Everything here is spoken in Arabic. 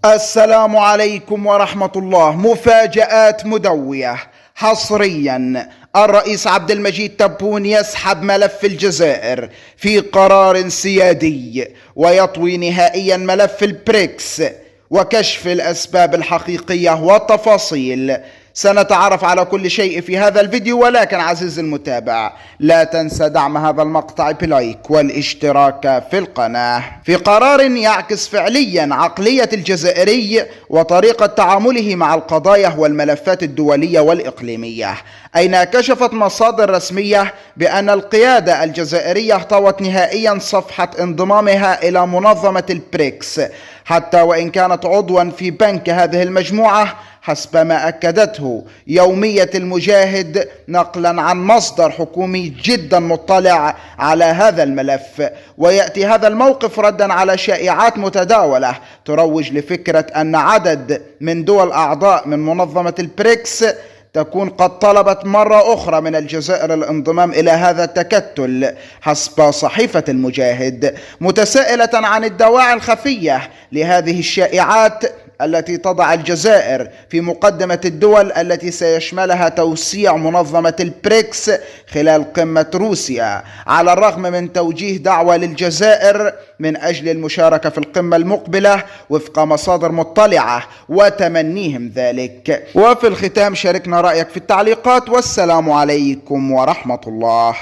السلام عليكم ورحمة الله. مفاجآت مدوية حصريا. الرئيس عبد المجيد تبون يسحب ملف الجزائر في قرار سيادي ويطوي نهائيا ملف البريكس وكشف الأسباب الحقيقية والتفاصيل. سنتعرف على كل شيء في هذا الفيديو، ولكن عزيزي المتابع لا تنسى دعم هذا المقطع بلايك والاشتراك في القناة. في قرار يعكس فعليا عقلية الجزائري وطريقة تعامله مع القضايا والملفات الدولية والإقليمية، أين كشفت مصادر رسمية بأن القيادة الجزائرية طوت نهائيا صفحة انضمامها إلى منظمة البريكس، حتى وإن كانت عضوا في بنك هذه المجموعة، حسب ما أكدته يومية المجاهد نقلا عن مصدر حكومي جدا مطلع على هذا الملف. ويأتي هذا الموقف ردا على شائعات متداولة تروج لفكرة أن عدد من دول أعضاء من منظمة البريكس تكون قد طلبت مرة أخرى من الجزائر الانضمام إلى هذا التكتل، حسب صحيفة المجاهد، متسائلة عن الدواعي الخفية لهذه الشائعات التي تضع الجزائر في مقدمة الدول التي سيشملها توسيع منظمة البريكس خلال قمة روسيا، على الرغم من توجيه دعوة للجزائر من أجل المشاركة في القمة المقبلة وفق مصادر مطلعة وتمنيهم ذلك. وفي الختام شاركنا رأيك في التعليقات، والسلام عليكم ورحمة الله.